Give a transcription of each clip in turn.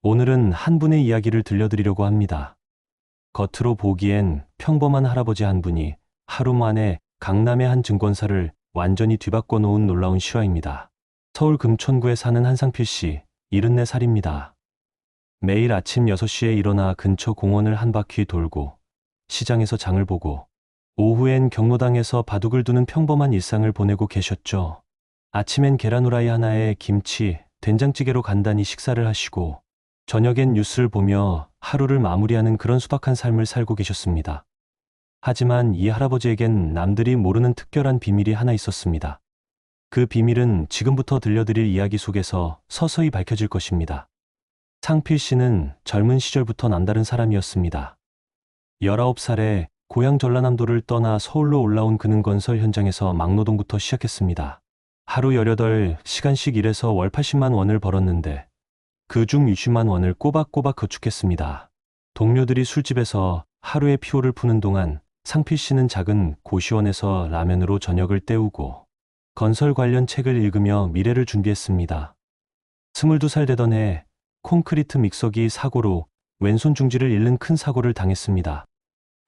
오늘은 한 분의 이야기를 들려드리려고 합니다. 겉으로 보기엔 평범한 할아버지 한 분이 하루 만에 강남의 한 증권사를 완전히 뒤바꿔 놓은 놀라운 실화입니다. 서울 금천구에 사는 한상필 씨, 74살입니다. 매일 아침 6시에 일어나 근처 공원을 한 바퀴 돌고 시장에서 장을 보고 오후엔 경로당에서 바둑을 두는 평범한 일상을 보내고 계셨죠. 아침엔 계란 후라이 하나에 김치, 된장찌개로 간단히 식사를 하시고 저녁엔 뉴스를 보며 하루를 마무리하는 그런 소박한 삶을 살고 계셨습니다. 하지만 이 할아버지에겐 남들이 모르는 특별한 비밀이 하나 있었습니다. 그 비밀은 지금부터 들려드릴 이야기 속에서 서서히 밝혀질 것입니다. 상필 씨는 젊은 시절부터 남다른 사람이었습니다. 19살에 고향 전라남도를 떠나 서울로 올라온 그는 건설 현장에서 막노동부터 시작했습니다. 하루 18시간씩 일해서 월 80만 원을 벌었는데 그중 60만 원을 꼬박꼬박 저축했습니다. 동료들이 술집에서 하루의 피로를 푸는 동안 상필 씨는 작은 고시원에서 라면으로 저녁을 때우고 건설 관련 책을 읽으며 미래를 준비했습니다. 22살 되던 해 콘크리트 믹서기 사고로 왼손 중지를 잃는 큰 사고를 당했습니다.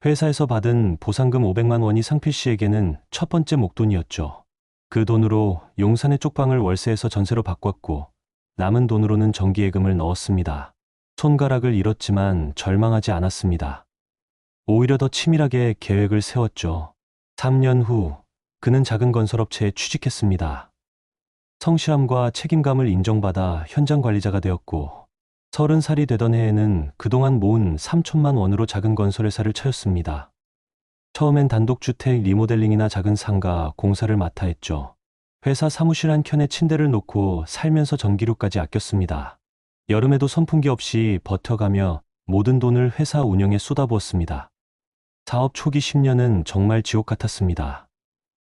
회사에서 받은 보상금 500만 원이 상필 씨에게는 첫 번째 목돈이었죠. 그 돈으로 용산의 쪽방을 월세에서 전세로 바꿨고 남은 돈으로는 정기예금을 넣었습니다. 손가락을 잃었지만 절망하지 않았습니다. 오히려 더 치밀하게 계획을 세웠죠. 3년 후 그는 작은 건설업체에 취직했습니다. 성실함과 책임감을 인정받아 현장 관리자가 되었고 30살이 되던 해에는 그동안 모은 3천만 원으로 작은 건설회사를 차렸습니다. 처음엔 단독주택 리모델링이나 작은 상가 공사를 맡아 했죠. 회사 사무실 한 켠에 침대를 놓고 살면서 전기료까지 아꼈습니다. 여름에도 선풍기 없이 버텨가며 모든 돈을 회사 운영에 쏟아부었습니다. 사업 초기 10년은 정말 지옥 같았습니다.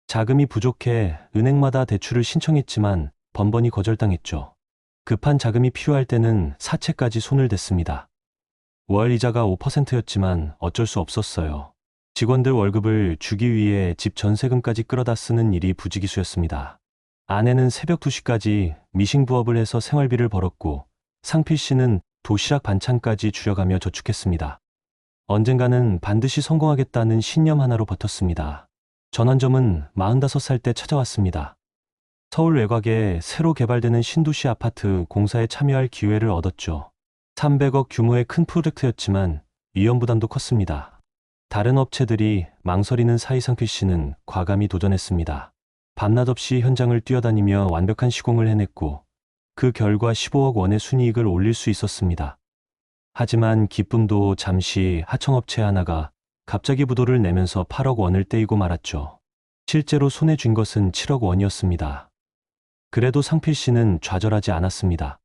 자금이 부족해 은행마다 대출을 신청했지만 번번이 거절당했죠. 급한 자금이 필요할 때는 사채까지 손을 댔습니다. 월 이자가 5%였지만 어쩔 수 없었어요. 직원들 월급을 주기 위해 집 전세금까지 끌어다 쓰는 일이 부지기수였습니다. 아내는 새벽 2시까지 미싱 부업을 해서 생활비를 벌었고 상필 씨는 도시락 반찬까지 줄여가며 저축했습니다. 언젠가는 반드시 성공하겠다는 신념 하나로 버텼습니다. 전환점은 45살 때 찾아왔습니다. 서울 외곽에 새로 개발되는 신도시 아파트 공사에 참여할 기회를 얻었죠. 300억 규모의 큰 프로젝트였지만 위험 부담도 컸습니다. 다른 업체들이 망설이는 사이 상필 씨는 과감히 도전했습니다. 밤낮 없이 현장을 뛰어다니며 완벽한 시공을 해냈고 그 결과 15억 원의 순이익을 올릴 수 있었습니다. 하지만 기쁨도 잠시 하청업체 하나가 갑자기 부도를 내면서 8억 원을 떼이고 말았죠. 실제로 손에 쥔 것은 7억 원이었습니다. 그래도 상필 씨는 좌절하지 않았습니다.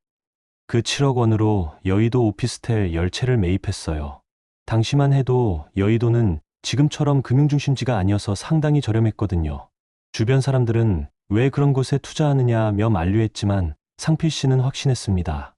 그 7억 원으로 여의도 오피스텔 10채를 매입했어요. 당시만 해도 여의도는 지금처럼 금융중심지가 아니어서 상당히 저렴했거든요. 주변 사람들은 왜 그런 곳에 투자하느냐며 만류했지만 상필 씨는 확신했습니다.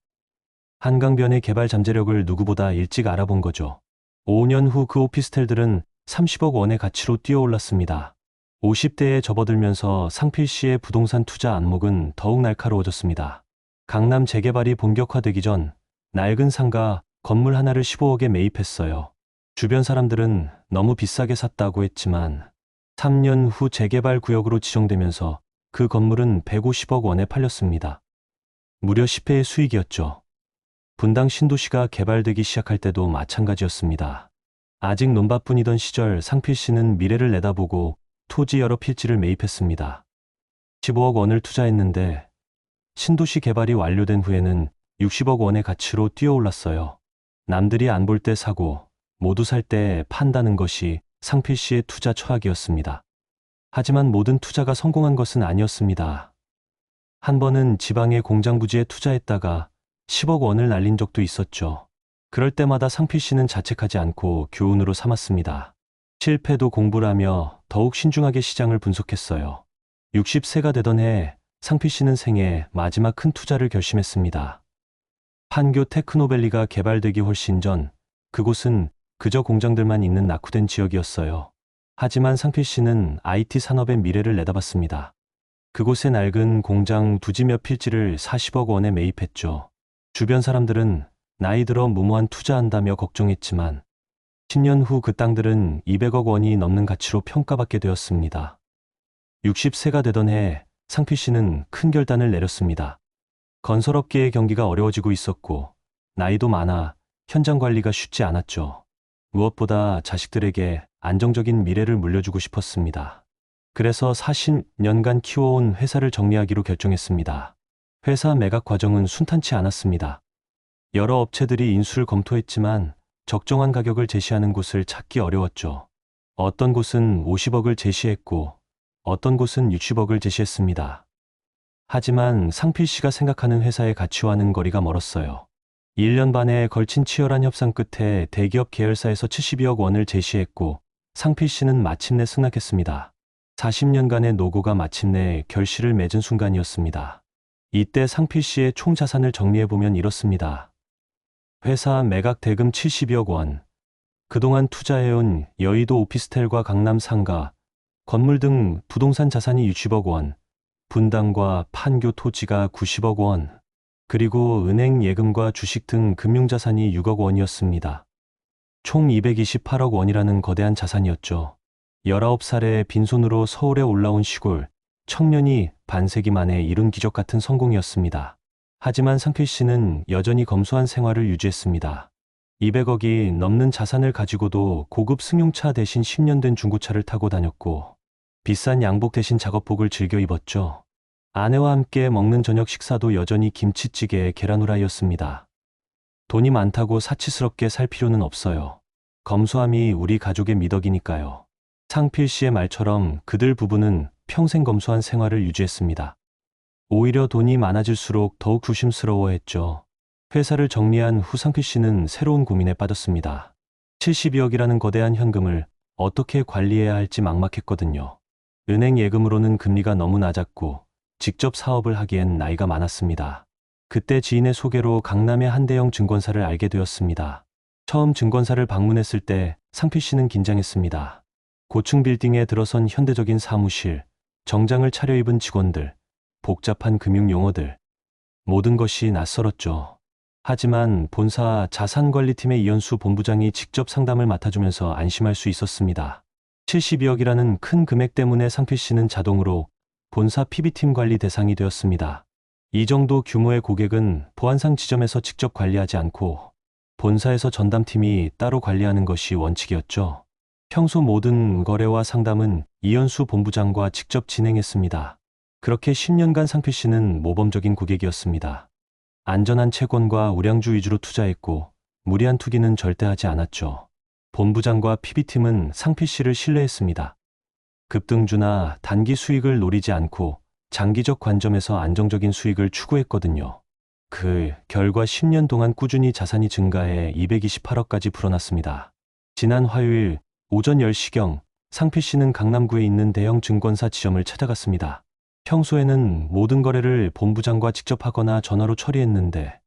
한강변의 개발 잠재력을 누구보다 일찍 알아본 거죠. 5년 후 그 오피스텔들은 30억 원의 가치로 뛰어올랐습니다. 50대에 접어들면서 상필 씨의 부동산 투자 안목은 더욱 날카로워졌습니다. 강남 재개발이 본격화되기 전 낡은 상가 건물 하나를 15억에 매입했어요. 주변 사람들은 너무 비싸게 샀다고 했지만 3년 후 재개발 구역으로 지정되면서 그 건물은 150억 원에 팔렸습니다. 무려 10배의 수익이었죠. 분당 신도시가 개발되기 시작할 때도 마찬가지였습니다. 아직 논밭뿐이던 시절 상필 씨는 미래를 내다보고 토지 여러 필지를 매입했습니다. 15억 원을 투자했는데 신도시 개발이 완료된 후에는 60억 원의 가치로 뛰어올랐어요. 남들이 안 볼 때 사고 모두 살 때 판다는 것이 상필 씨의 투자 철학이었습니다. 하지만 모든 투자가 성공한 것은 아니었습니다. 한 번은 지방의 공장 부지에 투자했다가 10억 원을 날린 적도 있었죠. 그럴 때마다 상필 씨는 자책하지 않고 교훈으로 삼았습니다. 실패도 공부라며 더욱 신중하게 시장을 분석했어요. 60세가 되던 해 상필 씨는 생애 마지막 큰 투자를 결심했습니다. 판교 테크노밸리가 개발되기 훨씬 전 그곳은 그저 공장들만 있는 낙후된 지역이었어요. 하지만 상필 씨는 IT 산업의 미래를 내다봤습니다. 그곳의 낡은 공장 두지 몇 필지를 40억 원에 매입했죠. 주변 사람들은 나이 들어 무모한 투자한다며 걱정했지만 10년 후 그 땅들은 200억 원이 넘는 가치로 평가받게 되었습니다. 60세가 되던 해 상필 씨는 큰 결단을 내렸습니다. 건설업계의 경기가 어려워지고 있었고 나이도 많아 현장 관리가 쉽지 않았죠. 무엇보다 자식들에게 안정적인 미래를 물려주고 싶었습니다. 그래서 40년간 키워온 회사를 정리하기로 결정했습니다. 회사 매각 과정은 순탄치 않았습니다. 여러 업체들이 인수를 검토했지만 적정한 가격을 제시하는 곳을 찾기 어려웠죠. 어떤 곳은 50억을 제시했고 어떤 곳은 60억을 제시했습니다. 하지만 상필 씨가 생각하는 회사의 가치와는 거리가 멀었어요. 1년 반에 걸친 치열한 협상 끝에 대기업 계열사에서 72억 원을 제시했고 상필 씨는 마침내 승낙했습니다. 40년간의 노고가 마침내 결실을 맺은 순간이었습니다. 이때 상필 씨의 총 자산을 정리해보면 이렇습니다. 회사 매각 대금 72억 원, 그동안 투자해온 여의도 오피스텔과 강남 상가, 건물 등 부동산 자산이 60억 원, 분당과 판교 토지가 90억 원, 그리고 은행 예금과 주식 등 금융자산이 6억 원이었습니다. 총 228억 원이라는 거대한 자산이었죠. 19살에 빈손으로 서울에 올라온 시골 청년이 반세기 만에 이룬 기적 같은 성공이었습니다. 하지만 상필 씨는 여전히 검소한 생활을 유지했습니다. 200억이 넘는 자산을 가지고도 고급 승용차 대신 10년 된 중고차를 타고 다녔고 비싼 양복 대신 작업복을 즐겨 입었죠. 아내와 함께 먹는 저녁 식사도 여전히 김치찌개에 계란 후라이였습니다. 돈이 많다고 사치스럽게 살 필요는 없어요. 검소함이 우리 가족의 미덕이니까요. 상필 씨의 말처럼 그들 부부는 평생 검소한 생활을 유지했습니다. 오히려 돈이 많아질수록 더욱 조심스러워했죠. 회사를 정리한 후 상필 씨는 새로운 고민에 빠졌습니다. 72억이라는 거대한 현금을 어떻게 관리해야 할지 막막했거든요. 은행 예금으로는 금리가 너무 낮았고 직접 사업을 하기엔 나이가 많았습니다. 그때 지인의 소개로 강남의 한 대형 증권사를 알게 되었습니다. 처음 증권사를 방문했을 때 상필 씨는 긴장했습니다. 고층 빌딩에 들어선 현대적인 사무실, 정장을 차려입은 직원들, 복잡한 금융 용어들, 모든 것이 낯설었죠. 하지만 본사 자산관리팀의 이현수 본부장이 직접 상담을 맡아주면서 안심할 수 있었습니다. 72억이라는 큰 금액 때문에 상필 씨는 자동으로 본사 PB팀 관리 대상이 되었습니다. 이 정도 규모의 고객은 보안상 지점에서 직접 관리하지 않고 본사에서 전담팀이 따로 관리하는 것이 원칙이었죠. 평소 모든 거래와 상담은 이현수 본부장과 직접 진행했습니다. 그렇게 10년간 상필 씨는 모범적인 고객이었습니다. 안전한 채권과 우량주 위주로 투자했고 무리한 투기는 절대 하지 않았죠. 본부장과 PB팀은 상필 씨를 신뢰했습니다. 급등주나 단기 수익을 노리지 않고 장기적 관점에서 안정적인 수익을 추구했거든요. 그 결과 10년 동안 꾸준히 자산이 증가해 228억까지 불어났습니다. 지난 화요일 오전 10시경 상필 씨는 강남구에 있는 대형 증권사 지점을 찾아갔습니다. 평소에는 모든 거래를 본부장과 직접 하거나 전화로 처리했는데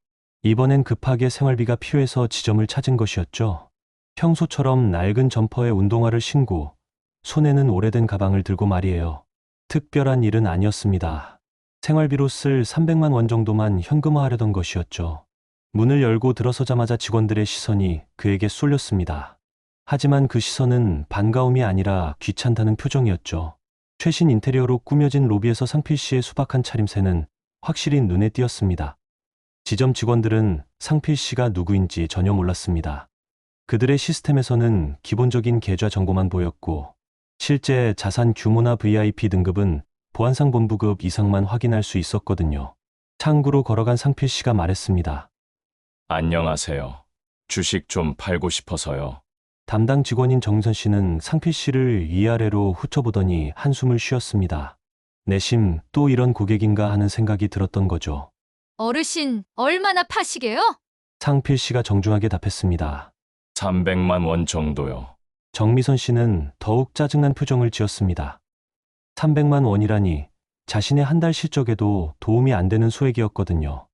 이번엔 급하게 생활비가 필요해서 지점을 찾은 것이었죠. 평소처럼 낡은 점퍼에 운동화를 신고 손에는 오래된 가방을 들고 말이에요. 특별한 일은 아니었습니다. 생활비로 쓸 300만 원 정도만 현금화하려던 것이었죠. 문을 열고 들어서자마자 직원들의 시선이 그에게 쏠렸습니다. 하지만 그 시선은 반가움이 아니라 귀찮다는 표정이었죠. 최신 인테리어로 꾸며진 로비에서 상필 씨의 수박한 차림새는 확실히 눈에 띄었습니다. 지점 직원들은 상필 씨가 누구인지 전혀 몰랐습니다. 그들의 시스템에서는 기본적인 계좌 정보만 보였고 실제 자산 규모나 VIP 등급은 보안상 본부급 이상만 확인할 수 있었거든요. 창구로 걸어간 상필 씨가 말했습니다. 안녕하세요. 주식 좀 팔고 싶어서요. 담당 직원인 정선 씨는 상필 씨를 위아래로 훑어보더니 한숨을 쉬었습니다. 내심 또 이런 고객인가 하는 생각이 들었던 거죠. 어르신, 얼마나 파시게요? 상필 씨가 정중하게 답했습니다. 300만 원 정도요. 정미선 씨는 더욱 짜증난 표정을 지었습니다. 300만 원이라니 자신의 한 달 실적에도 도움이 안 되는 소액이었거든요.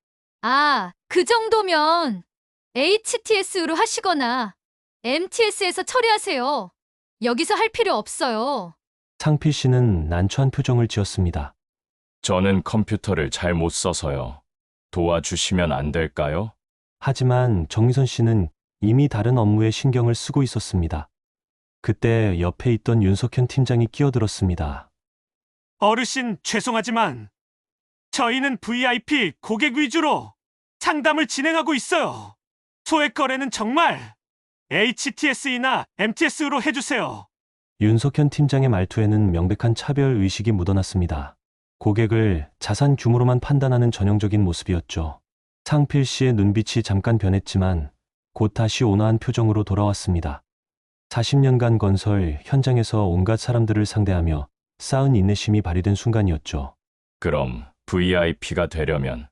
아, 그 정도면 HTS로 하시거나 MTS에서 처리하세요. 여기서 할 필요 없어요. 상필 씨는 난처한 표정을 지었습니다. 저는 컴퓨터를 잘 못 써서요. 도와주시면 안 될까요? 하지만 정미선 씨는 이미 다른 업무에 신경을 쓰고 있었습니다. 그때 옆에 있던 윤석현 팀장이 끼어들었습니다. 어르신 죄송하지만 저희는 VIP 고객 위주로 상담을 진행하고 있어요. 소액 거래는 정말 HTS나 MTS로 해주세요. 윤석현 팀장의 말투에는 명백한 차별 의식이 묻어났습니다. 고객을 자산 규모로만 판단하는 전형적인 모습이었죠. 상필 씨의 눈빛이 잠깐 변했지만 곧 다시 온화한 표정으로 돌아왔습니다. 40년간 건설 현장에서 온갖 사람들을 상대하며 쌓은 인내심이 발휘된 순간이었죠. 그럼 VIP가 되려면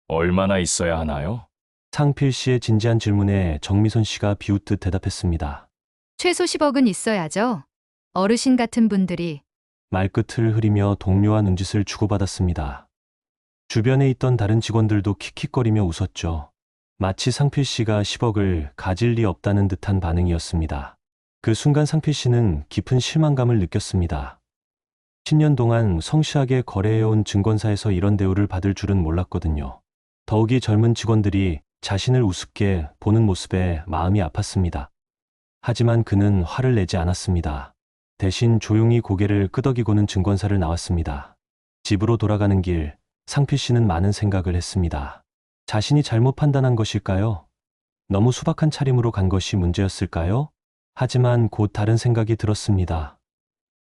얼마나 있어야 하나요? 상필 씨의 진지한 질문에 정미선 씨가 비웃듯 대답했습니다. 최소 10억은 있어야죠. 어르신 같은 분들이 말끝을 흐리며 동료와 눈짓을 주고받았습니다. 주변에 있던 다른 직원들도 킥킥거리며 웃었죠. 마치 상필 씨가 10억을 가질 리 없다는 듯한 반응이었습니다. 그 순간 상필 씨는 깊은 실망감을 느꼈습니다. 10년 동안 성실하게 거래해온 증권사에서 이런 대우를 받을 줄은 몰랐거든요. 더욱이 젊은 직원들이 자신을 우습게 보는 모습에 마음이 아팠습니다. 하지만 그는 화를 내지 않았습니다. 대신 조용히 고개를 끄덕이고는 증권사를 나왔습니다. 집으로 돌아가는 길, 상필 씨는 많은 생각을 했습니다. 자신이 잘못 판단한 것일까요? 너무 수박한 차림으로 간 것이 문제였을까요? 하지만 곧 다른 생각이 들었습니다.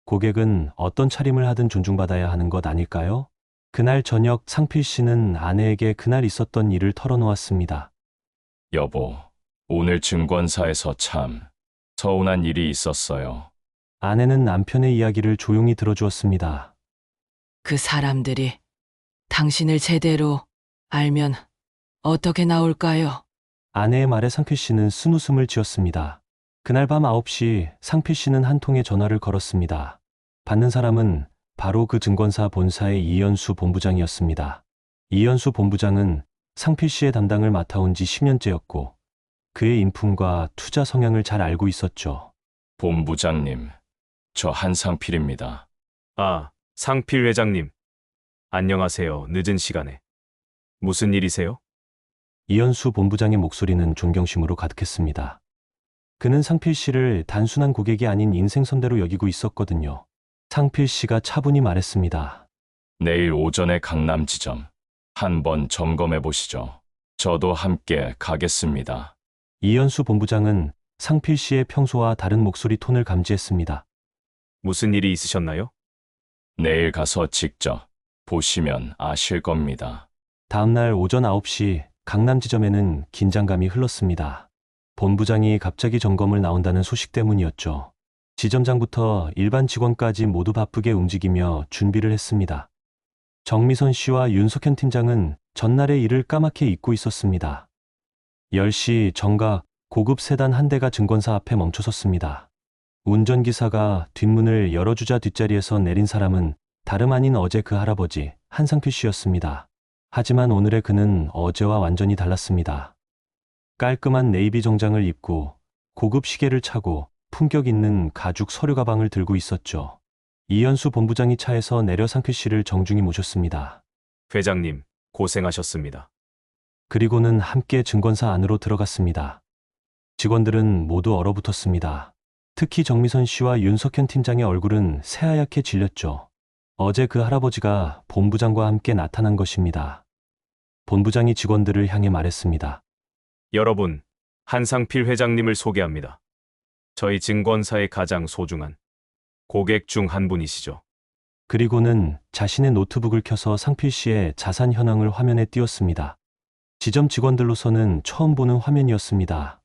고객은 어떤 차림을 하든 존중받아야 하는 것 아닐까요? 그날 저녁 상필 씨는 아내에게 그날 있었던 일을 털어놓았습니다. 여보, 오늘 증권사에서 참 서운한 일이 있었어요. 아내는 남편의 이야기를 조용히 들어주었습니다. 그 사람들이 당신을 제대로 알면 어떻게 나올까요? 아내의 말에 상필 씨는 쓴웃음을 지었습니다. 그날 밤 9시 상필 씨는 한 통의 전화를 걸었습니다. 받는 사람은 바로 그 증권사 본사의 이현수 본부장이었습니다. 이현수 본부장은 상필 씨의 담당을 맡아온 지 10년째였고 그의 인품과 투자 성향을 잘 알고 있었죠. 본부장님, 저 한상필입니다. 아, 상필 회장님. 안녕하세요. 늦은 시간에. 무슨 일이세요? 이현수 본부장의 목소리는 존경심으로 가득했습니다. 그는 상필 씨를 단순한 고객이 아닌 인생 선배로 여기고 있었거든요. 상필 씨가 차분히 말했습니다. 내일 오전에 강남 지점 한번 점검해 보시죠. 저도 함께 가겠습니다. 이현수 본부장은 상필 씨의 평소와 다른 목소리 톤을 감지했습니다. 무슨 일이 있으셨나요? 내일 가서 직접 보시면 아실 겁니다. 다음날 오전 9시 강남 지점에는 긴장감이 흘렀습니다. 본부장이 갑자기 점검을 나온다는 소식 때문이었죠. 지점장부터 일반 직원까지 모두 바쁘게 움직이며 준비를 했습니다. 정미선 씨와 윤석현 팀장은 전날의 일을 까맣게 잊고 있었습니다. 10시 정각 고급 세단 한 대가 증권사 앞에 멈춰섰습니다. 운전기사가 뒷문을 열어주자 뒷자리에서 내린 사람은 다름 아닌 어제 그 할아버지 한상필 씨였습니다. 하지만 오늘의 그는 어제와 완전히 달랐습니다. 깔끔한 네이비 정장을 입고 고급 시계를 차고 품격 있는 가죽 서류 가방을 들고 있었죠. 이현수 본부장이 차에서 내려 상필 씨를 정중히 모셨습니다. 회장님, 고생하셨습니다. 그리고는 함께 증권사 안으로 들어갔습니다. 직원들은 모두 얼어붙었습니다. 특히 정미선 씨와 윤석현 팀장의 얼굴은 새하얗게 질렸죠. 어제 그 할아버지가 본부장과 함께 나타난 것입니다. 본부장이 직원들을 향해 말했습니다. 여러분, 한상필 회장님을 소개합니다. 저희 증권사의 가장 소중한 고객 중 한 분이시죠. 그리고는 자신의 노트북을 켜서 상필 씨의 자산 현황을 화면에 띄웠습니다. 지점 직원들로서는 처음 보는 화면이었습니다.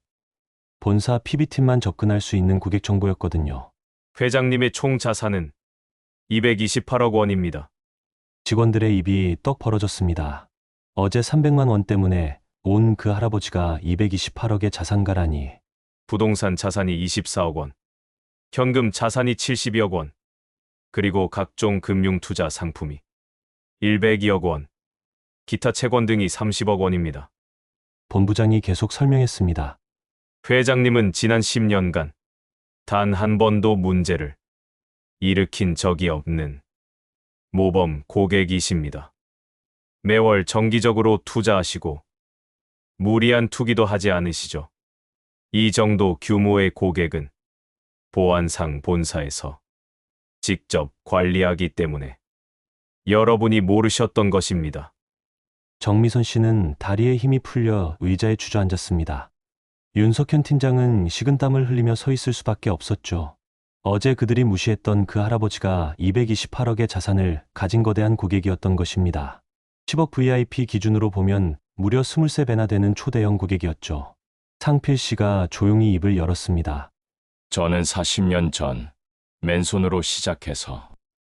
본사 PB팀만 접근할 수 있는 고객 정보였거든요. 회장님의 총 자산은 228억 원입니다. 직원들의 입이 떡 벌어졌습니다. 어제 300만 원 때문에 온 그 할아버지가 228억의 자산가라니. 부동산 자산이 24억 원, 현금 자산이 72억 원, 그리고 각종 금융 투자 상품이 102억 원, 기타 채권 등이 30억 원입니다. 본부장이 계속 설명했습니다. 회장님은 지난 10년간 단 한 번도 문제를 일으킨 적이 없는 모범 고객이십니다. 매월 정기적으로 투자하시고 무리한 투기도 하지 않으시죠? 이 정도 규모의 고객은 보안상 본사에서 직접 관리하기 때문에 여러분이 모르셨던 것입니다. 정미선 씨는 다리에 힘이 풀려 의자에 주저앉았습니다. 윤석현 팀장은 식은땀을 흘리며 서 있을 수밖에 없었죠. 어제 그들이 무시했던 그 할아버지가 228억의 자산을 가진 거대한 고객이었던 것입니다. 10억 VIP 기준으로 보면 무려 23배나 되는 초대형 고객이었죠. 상필 씨가 조용히 입을 열었습니다. 저는 40년 전 맨손으로 시작해서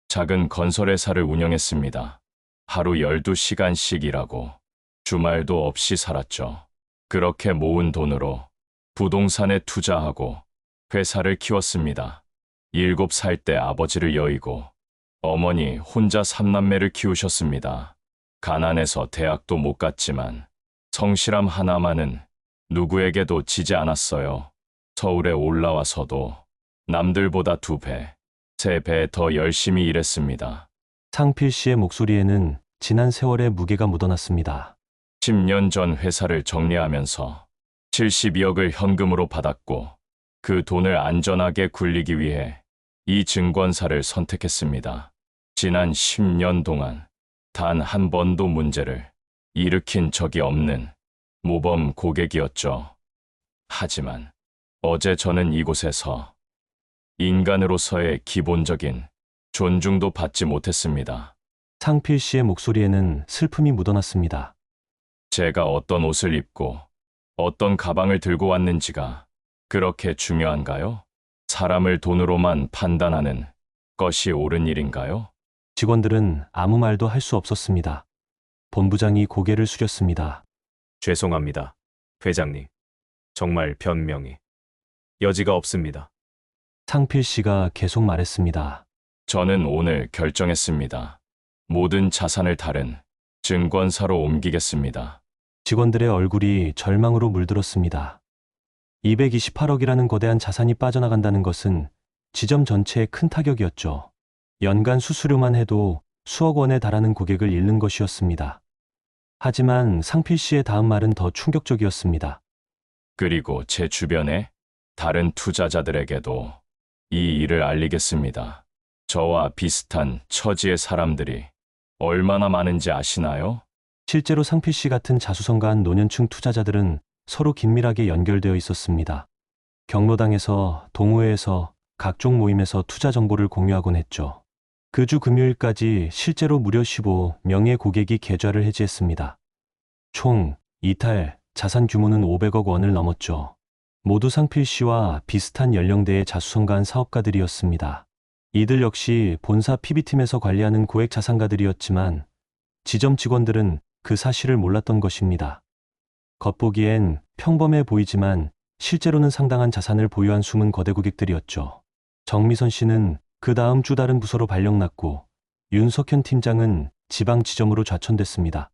작은 건설회사를 운영했습니다. 하루 12시간씩 일하고 주말도 없이 살았죠. 그렇게 모은 돈으로 부동산에 투자하고 회사를 키웠습니다. 7살 때 아버지를 여의고 어머니 혼자 3남매를 키우셨습니다. 가난해서 대학도 못 갔지만 성실함 하나만은 누구에게도 지지 않았어요. 서울에 올라와서도 남들보다 2배, 3배 더 열심히 일했습니다. 상필 씨의 목소리에는 지난 세월의 무게가 묻어났습니다. 10년 전 회사를 정리하면서 72억을 현금으로 받았고 그 돈을 안전하게 굴리기 위해 이 증권사를 선택했습니다. 지난 10년 동안 단 한 번도 문제를 일으킨 적이 없는 모범 고객이었죠. 하지만 어제 저는 이곳에서 인간으로서의 기본적인 존중도 받지 못했습니다. 상필 씨의 목소리에는 슬픔이 묻어났습니다. 제가 어떤 옷을 입고 어떤 가방을 들고 왔는지가 그렇게 중요한가요? 사람을 돈으로만 판단하는 것이 옳은 일인가요? 직원들은 아무 말도 할 수 없었습니다. 본부장이 고개를 숙였습니다. 죄송합니다. 회장님. 정말 변명이 여지가 없습니다. 상필 씨가 계속 말했습니다. 저는 오늘 결정했습니다. 모든 자산을 다른 증권사로 옮기겠습니다. 직원들의 얼굴이 절망으로 물들었습니다. 228억이라는 거대한 자산이 빠져나간다는 것은 지점 전체에 큰 타격이었죠. 연간 수수료만 해도 수억 원에 달하는 고객을 잃는 것이었습니다. 하지만 상필 씨의 다음 말은 더 충격적이었습니다. 그리고 제 주변의 다른 투자자들에게도 이 일을 알리겠습니다. 저와 비슷한 처지의 사람들이 얼마나 많은지 아시나요? 실제로 상필 씨 같은 자수성가한 노년층 투자자들은 서로 긴밀하게 연결되어 있었습니다. 경로당에서, 동호회에서, 각종 모임에서 투자 정보를 공유하곤 했죠. 그 주 금요일까지 실제로 무려 15명의 고객이 계좌를 해지했습니다. 총 이탈 자산 규모는 500억 원을 넘었죠. 모두 상필 씨와 비슷한 연령대의 자수성가한 사업가들이었습니다. 이들 역시 본사 PB팀에서 관리하는 고액 자산가들이었지만 지점 직원들은 그 사실을 몰랐던 것입니다. 겉보기엔 평범해 보이지만 실제로는 상당한 자산을 보유한 숨은 거대 고객들이었죠. 정미선 씨는 그 다음 주 다른 부서로 발령났고 윤석현 팀장은 지방 지점으로 좌천됐습니다.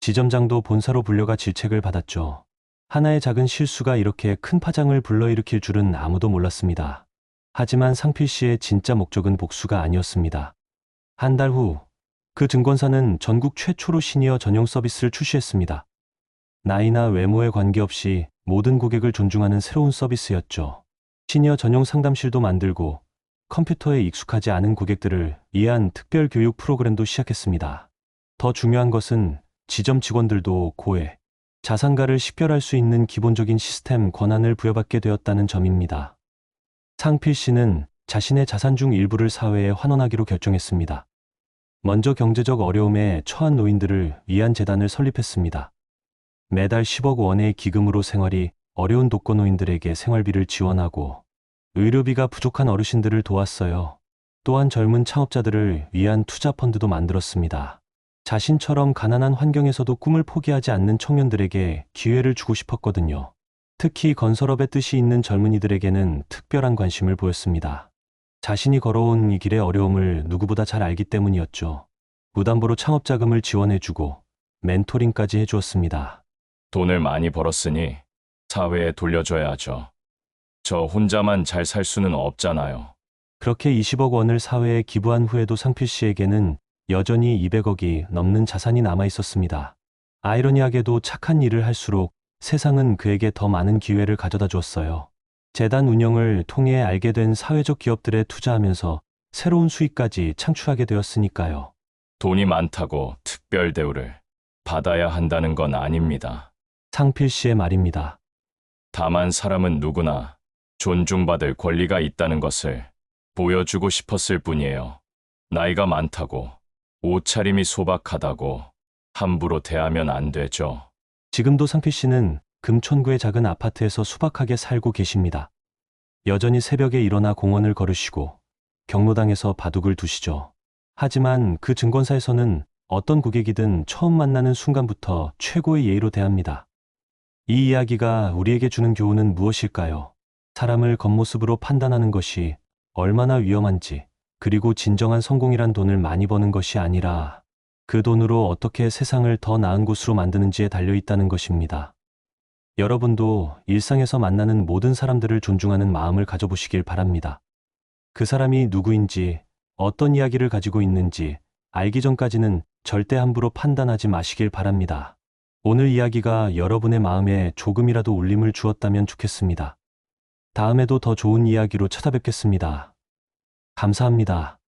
지점장도 본사로 불려가 질책을 받았죠. 하나의 작은 실수가 이렇게 큰 파장을 불러일으킬 줄은 아무도 몰랐습니다. 하지만 상필 씨의 진짜 목적은 복수가 아니었습니다. 한 달 후, 그 증권사는 전국 최초로 시니어 전용 서비스를 출시했습니다. 나이나 외모에 관계없이 모든 고객을 존중하는 새로운 서비스였죠. 시니어 전용 상담실도 만들고 컴퓨터에 익숙하지 않은 고객들을 위한 특별 교육 프로그램도 시작했습니다. 더 중요한 것은 지점 직원들도 고액 자산가를 식별할 수 있는 기본적인 시스템 권한을 부여받게 되었다는 점입니다. 상필 씨는 자신의 자산 중 일부를 사회에 환원하기로 결정했습니다. 먼저 경제적 어려움에 처한 노인들을 위한 재단을 설립했습니다. 매달 10억 원의 기금으로 생활이 어려운 독거노인들에게 생활비를 지원하고 의료비가 부족한 어르신들을 도왔어요. 또한 젊은 창업자들을 위한 투자 펀드도 만들었습니다. 자신처럼 가난한 환경에서도 꿈을 포기하지 않는 청년들에게 기회를 주고 싶었거든요. 특히 건설업에 뜻이 있는 젊은이들에게는 특별한 관심을 보였습니다. 자신이 걸어온 이 길의 어려움을 누구보다 잘 알기 때문이었죠. 무담보로 창업자금을 지원해주고 멘토링까지 해주었습니다. 돈을 많이 벌었으니 사회에 돌려줘야죠. 저 혼자만 잘 살 수는 없잖아요. 그렇게 20억 원을 사회에 기부한 후에도 상필 씨에게는 여전히 200억이 넘는 자산이 남아 있었습니다. 아이러니하게도 착한 일을 할수록 세상은 그에게 더 많은 기회를 가져다 주었어요. 재단 운영을 통해 알게 된 사회적 기업들에 투자하면서 새로운 수익까지 창출하게 되었으니까요. 돈이 많다고 특별 대우를 받아야 한다는 건 아닙니다. 상필 씨의 말입니다. 다만 사람은 누구나 존중받을 권리가 있다는 것을 보여주고 싶었을 뿐이에요. 나이가 많다고, 옷차림이 소박하다고 함부로 대하면 안 되죠. 지금도 상필 씨는 금천구의 작은 아파트에서 수박하게 살고 계십니다. 여전히 새벽에 일어나 공원을 걸으시고 경로당에서 바둑을 두시죠. 하지만 그 증권사에서는 어떤 고객이든 처음 만나는 순간부터 최고의 예의로 대합니다. 이 이야기가 우리에게 주는 교훈은 무엇일까요? 사람을 겉모습으로 판단하는 것이 얼마나 위험한지, 그리고 진정한 성공이란 돈을 많이 버는 것이 아니라 그 돈으로 어떻게 세상을 더 나은 곳으로 만드는지에 달려 있다는 것입니다. 여러분도 일상에서 만나는 모든 사람들을 존중하는 마음을 가져보시길 바랍니다. 그 사람이 누구인지, 어떤 이야기를 가지고 있는지 알기 전까지는 절대 함부로 판단하지 마시길 바랍니다. 오늘 이야기가 여러분의 마음에 조금이라도 울림을 주었다면 좋겠습니다. 다음에도 더 좋은 이야기로 찾아뵙겠습니다. 감사합니다.